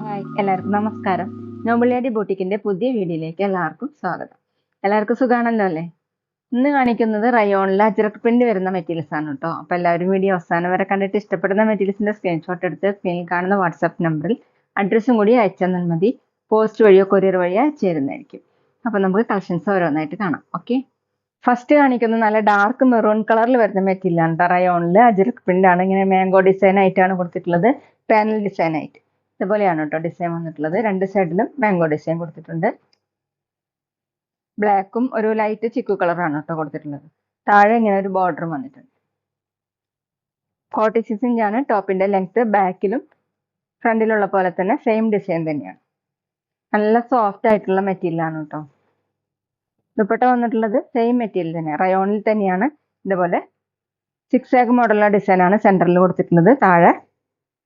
Hi, എല്ലാവർക്കും നമസ്കാരം. നോബിളിയാടി ബൊട്ടിക്കിന്റെ പുതിയ വീഡിയോയിലേക്ക് എല്ലാവർക്കും സ്വാഗതം. എല്ലാവർക്കും സുഖാണല്ലോ അല്ലേ? ഇന്ന് കാണിക്കുന്നത് റയോണിലെ അജ്രക് പ്രിന്റ് വരുന്ന മെറ്റീരിയൽസ് ആണ് കേട്ടോ. അപ്പോൾ എല്ലാവരും വീഡിയോ അവസാനം വരെ കണ്ടിട്ട് ഇഷ്ടപ്പെടുന്ന മെറ്റീരിയൽസിന്റെ സ്ക്രീൻഷോട്ട് എടുത്ത് സ്ക്രീനിൽ കാണുന്ന വാട്സാപ്പ് നമ്പറിൽ അഡ്രസ്സും കൂടി അയച്ചു തന്നാൽ മതി. പോസ്റ്റ് വഴിയോ കൊറിയർ വഴിയോ അയച്ചു തരുന്നതായിരിക്കും. അപ്പോൾ നമുക്ക് കളക്ഷൻസ് ഓരോന്നായിട്ട് കാണാം. ഓക്കെ, ഫസ്റ്റ് കാണിക്കുന്നത് നല്ല ഡാർക്ക് മെറൂൺ കളറിൽ വരുന്ന മെറ്റീരിയൽ ആണ്. റയോണിൽ അജ്രക് പ്രിന്റ് ആണ്. ഇങ്ങനെ മാംഗോ ഡിസൈൻ ആയിട്ടാണ് കൊടുത്തിട്ടുള്ളത്. പാനൽ ഡിസൈൻ ആയിട്ട് ഇതുപോലെയാണ് കേട്ടോ ഡിസൈൻ വന്നിട്ടുള്ളത്. രണ്ട് സൈഡിലും മാംഗോ ഡിസൈൻ കൊടുത്തിട്ടുണ്ട്. ബ്ലാക്കും ഒരു ലൈറ്റ് ചിക്കു കളറാണ് കേട്ടോ കൊടുത്തിട്ടുള്ളത്. താഴെ ഇങ്ങനെ ഒരു ബോർഡർ വന്നിട്ടുണ്ട്. 46 ഇഞ്ചാണ് ടോപ്പിന്റെ ലെങ്ത്. ബാക്കിലും ഫ്രണ്ടിലുള്ള പോലെ തന്നെ സെയിം ഡിസൈൻ തന്നെയാണ്. നല്ല സോഫ്റ്റ് ആയിട്ടുള്ള മെറ്റീരിയൽ ആണ് കേട്ടോ. ദുപ്പട്ട വന്നിട്ടുള്ളത് സെയിം മെറ്റീരിയൽ തന്നെ, റയോണിൽ തന്നെയാണ്. ഇതുപോലെ 6 ആഗ് മോഡലുള്ള ഡിസൈൻ ആണ് സെന്ററിൽ കൊടുത്തിട്ടുള്ളത്. താഴെ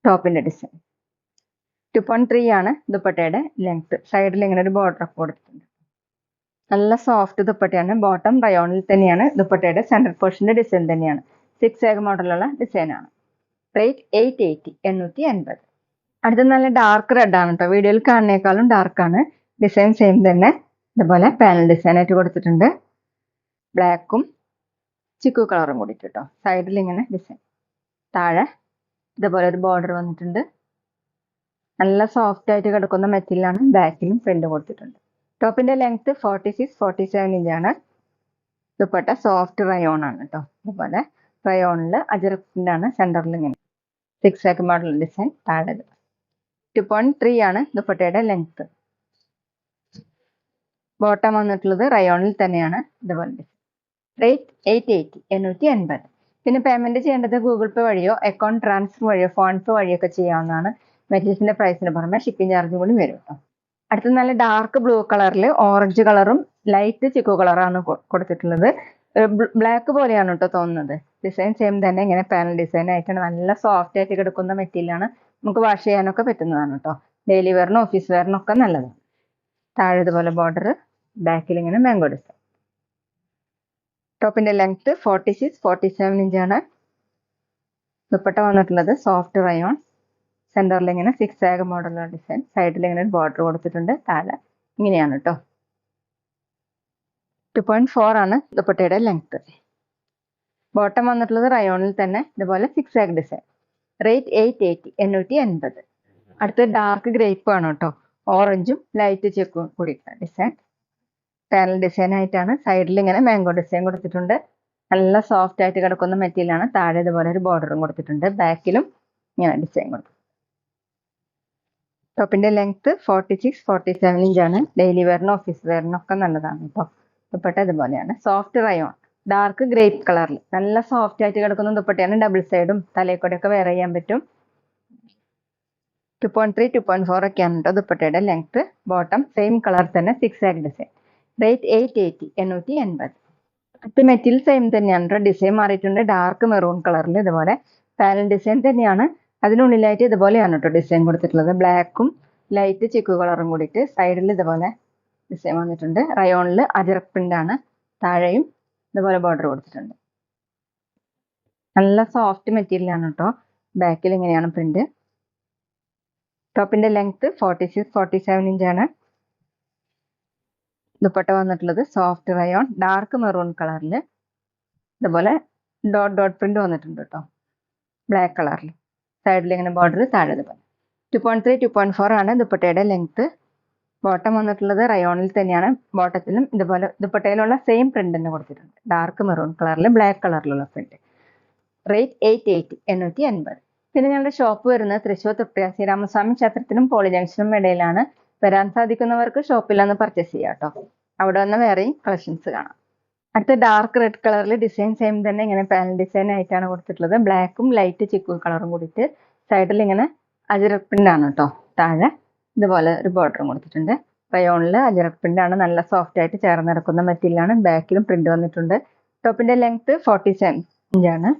ടോപ്പിന്റെ ഡിസൈൻ 2.3 ആണ് ദുപ്പട്ടയുടെ ലെങ്ത്. സൈഡിൽ ഇങ്ങനെ ഒരു ബോർഡർ ഒക്കെ കൊടുത്തിട്ടുണ്ട്. നല്ല സോഫ്റ്റ് ദുപ്പട്ടയാണ്. ബോട്ടം റയോണിൽ തന്നെയാണ്. ദുപ്പട്ടയുടെ സെന്റർ പോർഷന്റെ ഡിസൈൻ തന്നെയാണ്. 6 ആഗ് മോഡലുള്ള ഡിസൈൻ ആണ്. റേറ്റ് 880, 880. അടുത്ത നല്ല ഡാർക്ക് റെഡ് ആണ് കേട്ടോ. വീഡിയോയിൽ കാണുന്നേക്കാളും ഡാർക്ക് ആണ്. ഡിസൈൻ സെയിം തന്നെ. ഇതുപോലെ പാനൽ ഡിസൈൻ ആയിട്ട് കൊടുത്തിട്ടുണ്ട്. ബ്ലാക്കും ചിക്കു കളറും കൂടിയിട്ട് കേട്ടോ. സൈഡിൽ ഇങ്ങനെ ഡിസൈൻ. താഴെ ഇതുപോലെ ഒരു ബോർഡർ വന്നിട്ടുണ്ട്. നല്ല സോഫ്റ്റ് ആയിട്ട് കിടക്കുന്ന മെറ്റീരിയൽ ആണ്. ബാക്കിലും പ്രിന്റ് കൊടുത്തിട്ടുണ്ട്. ടോപ്പിന്റെ ലെങ്ത് 46-47 ഇഞ്ചാണ്. ദുപ്പട്ട സോഫ്റ്റ് റയോൺ ആണ് കേട്ടോ. അതുപോലെ റയോണിൽ അജ്രക് പ്രിന്റ് ആണ്. സെന്ററിൽ ഇങ്ങനെ 6 ആഗ് മോഡൽ ഡിസൈൻ. താഴെ 2.3 ആണ് ദുപ്പട്ടയുടെ ലെങ്ത്. ബോട്ടം വന്നിട്ടുള്ളത് റയോണിൽ തന്നെയാണ്. ഇതുപോലെ ഡിസൈൻ. റേറ്റ് 880, 880. പിന്നെ പേയ്മെന്റ് ചെയ്യേണ്ടത് ഗൂഗിൾ പേ വഴിയോ അക്കൗണ്ട് ട്രാൻസ്ഫർ വഴിയോ ഫോൺ പേ വഴിയോ ഒക്കെ ചെയ്യാവുന്നതാണ്. മെറ്റീരിയൽസിന്റെ പ്രൈസിന് പുറമെ ഷിപ്പിംഗ് ചാർജും കൂടി വരും കേട്ടോ. അടുത്ത നല്ല ഡാർക്ക് ബ്ലൂ കളറിൽ ഓറഞ്ച് കളറും ലൈറ്റ് ചിക്കു കളറാണ് കൊടുത്തിട്ടുള്ളത്. ബ്ലാക്ക് പോലെയാണ് കേട്ടോ തോന്നുന്നത്. ഡിസൈൻ സെയിം തന്നെ. ഇങ്ങനെ പാനൽ ഡിസൈൻ ആയിട്ടാണ്. നല്ല സോഫ്റ്റ് ആയിട്ട് കിടക്കുന്ന മെറ്റീരിയൽ ആണ്. നമുക്ക് വാഷ് ചെയ്യാനൊക്കെ പറ്റുന്നതാണ് കേട്ടോ. ഡെയിലി വെയറിനും ഓഫീസ് വെയറിനും ഒക്കെ നല്ലതാണ്. താഴെ ഇതുപോലെ ബോർഡർ, ബാക്കിൽ ഇങ്ങനെ മാംഗോ ഡിസൈൻ. ടോപ്പിന്റെ ലെങ്ത് 46-47 ഇഞ്ചാണ്. ദുപ്പട്ട വന്നിട്ടുള്ളത് സോഫ്റ്റ് റയോൺ. സെന്ററിൽ ഇങ്ങനെ 6 ആഗ് മോഡലുള്ള ഡിസൈൻ. സൈഡിൽ ഇങ്ങനെ ഒരു ബോർഡർ കൊടുത്തിട്ടുണ്ട്. താഴെ ഇങ്ങനെയാണ് കേട്ടോ. 2.4 ആണ് ദുപ്പട്ടയുടെ ലെങ്ത്. ബോട്ടം വന്നിട്ടുള്ളത് റയോണിൽ തന്നെ. ഇതുപോലെ 6 ആഗ് ഡിസൈൻ. റേറ്റ് 880, 880. അടുത്ത ഡാർക്ക് ഗ്രേപ്പ് ആണ് കേട്ടോ. ഓറഞ്ചും ലൈറ്റ് ചെക്കും കൂടി ഡിസൈൻ. പാനൽ ഡിസൈൻ ആയിട്ടാണ്. സൈഡിൽ ഇങ്ങനെ മാംഗോ ഡിസൈൻ കൊടുത്തിട്ടുണ്ട്. നല്ല സോഫ്റ്റ് ആയിട്ട് കിടക്കുന്ന മെറ്റീരിയൽ ആണ്. താഴെ ഇതുപോലെ ഒരു ബോർഡറും കൊടുത്തിട്ടുണ്ട്. ബാക്കിലും ഇങ്ങനെ ഡിസൈൻ കൊടുത്തു. ടോപ്പിന്റെ ലെങ്ത് 46-47 ഇഞ്ചാണ്. ഡെയിലി വെയറിനും ഓഫീസ് വെയറിനും ഒക്കെ നല്ലതാണ് കേട്ടോ. ദുപ്പട്ട ഇതുപോലെയാണ്. സോഫ്റ്റ് റയോൺ ഡാർക്ക് ഗ്രേപ്പ് കളറിൽ നല്ല സോഫ്റ്റ് ആയിട്ട് കിടക്കുന്ന ദുപ്പട്ടയാണ്. ഡബിൾ സൈഡും തലയിൽക്കൂടെയൊക്കെ വെയർ ചെയ്യാൻ പറ്റും. 2.3-2.4 ഒക്കെയാണ് കേട്ടോ ദുപ്പട്ടയുടെ ലെങ്ത്. ബോട്ടം സെയിം കളർ തന്നെ 6 ആഗ് ഡിസൈൻ. റേറ്റ് 880, 880. അടുത്ത മെറ്റീരിയൽ സെയിം തന്നെയാണ് കേട്ടോ. ഡിസൈൻ മാറിയിട്ടുണ്ട്. ഡാർക്ക് മെറൂൺ കളറിൽ ഇതുപോലെ പാനൽ ഡിസൈൻ തന്നെയാണ്. അതിനുള്ളിലായിട്ട് ഇതുപോലെയാണ് കേട്ടോ ഡിസൈൻ കൊടുത്തിട്ടുള്ളത്. ബ്ലാക്കും ലൈറ്റ് ചിക്കു കളറും കൂടിയിട്ട് സൈഡിൽ ഇതുപോലെ ഡിസൈൻ വന്നിട്ടുണ്ട്. റയോണിൽ അജ്രക് പ്രിന്റ് ആണ്. താഴെയും ഇതുപോലെ ബോർഡർ കൊടുത്തിട്ടുണ്ട്. നല്ല സോഫ്റ്റ് മെറ്റീരിയൽ ആണ് കേട്ടോ. ബാക്കിൽ ഇങ്ങനെയാണ് പ്രിന്റ്. ടോപ്പിന്റെ ലെങ്ത് 46-47 ഇഞ്ചാണ്. ദുപ്പട്ട വന്നിട്ടുള്ളത് സോഫ്റ്റ് റയോൺ ഡാർക്ക് മെറൂൺ കളറിൽ ഇതുപോലെ ഡോട്ട് ഡോട്ട് പ്രിന്റ് വന്നിട്ടുണ്ട് കേട്ടോ. ബ്ലാക്ക് കളറിൽ സൈഡിൽ ഇങ്ങനെ ബോർഡർ. താഴെ ഇതുപോലെ 2.3-2.4 ആണ് ദുപ്പട്ടയുടെ ലെങ്ത്. ബോട്ടം വന്നിട്ടുള്ളത് റയോണിൽ തന്നെയാണ്. ബോട്ടത്തിലും ഇതുപോലെ ദുപ്പട്ടയിലുള്ള സെയിം പ്രിന്റ് തന്നെ കൊടുത്തിട്ടുണ്ട്. ഡാർക്ക് മെറൂൺ കളറിൽ ബ്ലാക്ക് കളറിലുള്ള പ്രിന്റ്. റേറ്റ് 880, 880. പിന്നെ ഞങ്ങളുടെ ഷോപ്പ് വരുന്നത് തൃശ്ശൂർ തൃപ്തിയ ശ്രീരാമസ്വാമി ക്ഷേത്രത്തിനും പോളി ജംഗ്ഷനും ഇടയിലാണ്. വരാൻ സാധിക്കുന്നവർക്ക് ഷോപ്പിൽ നിന്ന് പർച്ചേസ് ചെയ്യാം കേട്ടോ. അവിടെ വന്ന് വേറെയും കളക്ഷൻസ് കാണാം. അടുത്ത ഡാർക്ക് റെഡ് കളറിൽ ഡിസൈൻ സെയിം തന്നെ. ഇങ്ങനെ പാനൽ ഡിസൈൻ ആയിട്ടാണ് കൊടുത്തിട്ടുള്ളത്. ബ്ലാക്കും ലൈറ്റ് ചിക്കു കളറും കൂടിയിട്ട് സൈഡിൽ ഇങ്ങനെ അജ്രക് പ്രിന്റ് ആണ് കേട്ടോ. താഴെ ഇതുപോലെ ഒരു ബോർഡറും കൊടുത്തിട്ടുണ്ട്. റയോണിൽ അജ്രക് പ്രിന്റ് ആണ്. നല്ല സോഫ്റ്റ് ആയിട്ട് ചേർന്ന് കിടക്കുന്ന മെറ്റീരിയൽ ആണ്. ബാക്കിലും പ്രിന്റ് വന്നിട്ടുണ്ട്. ടോപ്പിന്റെ ലെങ്ത് 47 ഇഞ്ചാണ്.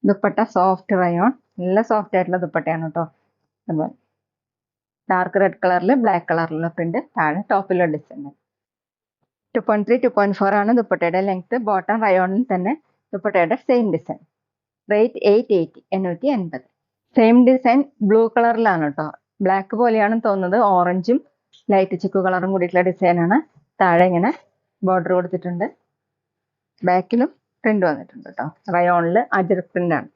ദുപ്പട്ട സോഫ്റ്റ് റയോൺ നല്ല സോഫ്റ്റ് ആയിട്ടുള്ള ദുപ്പട്ടയാണ് കേട്ടോ. അതുപോലെ ഡാർക്ക് റെഡ് കളറിൽ ബ്ലാക്ക് കളറിലുള്ള പ്രിന്റ്. താഴെ ടോപ്പിലുള്ള ഡിസൈൻ. 2.3-2.4 ആണ് ദുപ്പട്ടയുടെ ലെങ്ത്. ബോട്ടം റയോണിൽ തന്നെ ദുപ്പട്ടയുടെ same design. Rate 880 880. Same design blue കളറിലാണ് കേട്ടോ. ബ്ലാക്ക് പോലെയാണ് തോന്നുന്നത്. ഓറഞ്ചും ലൈറ്റ് ചിക്കു കളറും കൂടിയിട്ടുള്ള ഡിസൈനാണ്. താഴെ ഇങ്ങനെ ബോർഡർ കൊടുത്തിട്ടുണ്ട്. ബാക്കിലും പ്രിന്റ് വന്നിട്ടുണ്ട് കേട്ടോ. റയോണിൽ അജറക് പ്രിന്റ് ആണ്.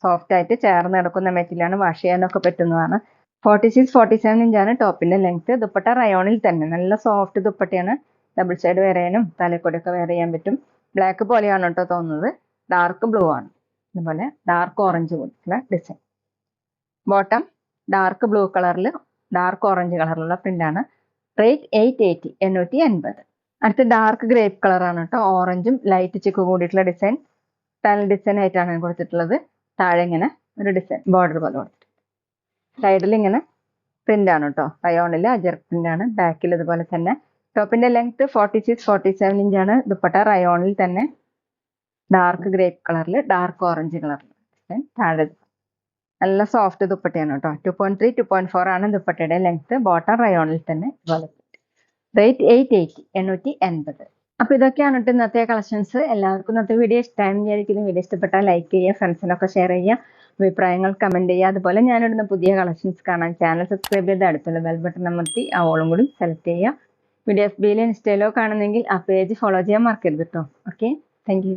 സോഫ്റ്റ് ആയിട്ട് ചേർന്ന് കിടക്കുന്ന മെറ്റീരിയലാണ്. വാഷ് ചെയ്യാനൊക്കെ പറ്റുന്നതാണ്. 46-47 ഇഞ്ചാണ് ടോപ്പിന്റെ ലെങ്ത്. ദുപ്പട്ട റയോണിൽ തന്നെ നല്ല സോഫ്റ്റ് ദുപ്പട്ടയാണ്. ഡബിൾ സൈഡ് വെയർ ചെയ്യാനും തലക്കൊടിയൊക്കെ വെയർ ചെയ്യാൻ പറ്റും. ബ്ലാക്ക് പോലെയാണ് കേട്ടോ തോന്നുന്നത്. ഡാർക്ക് ബ്ലൂ ആണ്. അതുപോലെ ഡാർക്ക് ഓറഞ്ച് പോലുള്ള ഡിസൈൻ. ബോട്ടം ഡാർക്ക് ബ്ലൂ കളറിൽ ഡാർക്ക് ഓറഞ്ച് കളറിലുള്ള പ്രിന്റാണ്. റേറ്റ് 880 880. അടുത്ത ഡാർക്ക് ഗ്രേപ്പ് കളറാണ് കേട്ടോ. ഓറഞ്ചും ലൈറ്റ് ചിക്ക് കൂടിയിട്ടുള്ള ഡിസൈൻ. ടൈൽ ഡിസൈൻ ആയിട്ടാണ് കൊടുത്തിട്ടുള്ളത്. താഴെ ഇങ്ങനെ ഒരു ഡിസൈൻ ബോർഡർ പോലെ കൊടുത്തിട്ടുണ്ട്. സൈഡിൽ ഇങ്ങനെ പ്രിന്റ് ആണ് കേട്ടോ. റയോണിൽ അജറക് പ്രിന്റ് ആണ്. ബാക്കിൽ ഇതുപോലെ തന്നെ. ടോപ്പിന്റെ ലെങ്ത് 46-47 ഇഞ്ചാണ്. ദുപ്പട്ട റയോണിൽ തന്നെ ഡാർക്ക് ഗ്രേപ്പ് കളറിൽ ഡാർക്ക് ഓറഞ്ച് കളറിൽ ഡിസൈൻ. താഴെ നല്ല സോഫ്റ്റ് ദുപ്പട്ടയാണ് കേട്ടോ. 2.3 2.4 ആണ് ദുപ്പട്ടയുടെ ലെങ്ത്. ബോട്ടം റയോണിൽ തന്നെ ഇതുപോലെ. റേറ്റ് 880 880. അപ്പൊ ഇതൊക്കെയാണ് കേട്ടോ ഇന്നത്തെ കളക്ഷൻസ്. എല്ലാവർക്കും ഇന്നത്തെ വീഡിയോ ഇഷ്ടമായെന്ന് വിചാരിക്കുന്നു. വീഡിയോ ഇഷ്ടപ്പെട്ടാൽ ലൈക്ക് ചെയ്യുക, ഫ്രണ്ട്സിനൊക്കെ ഷെയർ ചെയ്യുക, അഭിപ്രായങ്ങൾ കമന്റ് ചെയ്യുക. അതുപോലെ ഞാനിടുന്ന പുതിയ കളക്ഷൻസ് കാണാൻ ചാനൽ സബ്സ്ക്രൈബ് ചെയ്ത് അടുത്തുള്ള ബെൽ ബട്ടൺ അമർത്തി ആ ഓളും കൂടി സെലക്ട് ചെയ്യുക. വീഡിയോ FB യിലോ ഇൻസ്റ്റയിലോ കാണുന്നെങ്കിൽ ആ പേജ് ഫോളോ ചെയ്യാൻ മറക്കരുത് കേട്ടോ. Okay, thank you.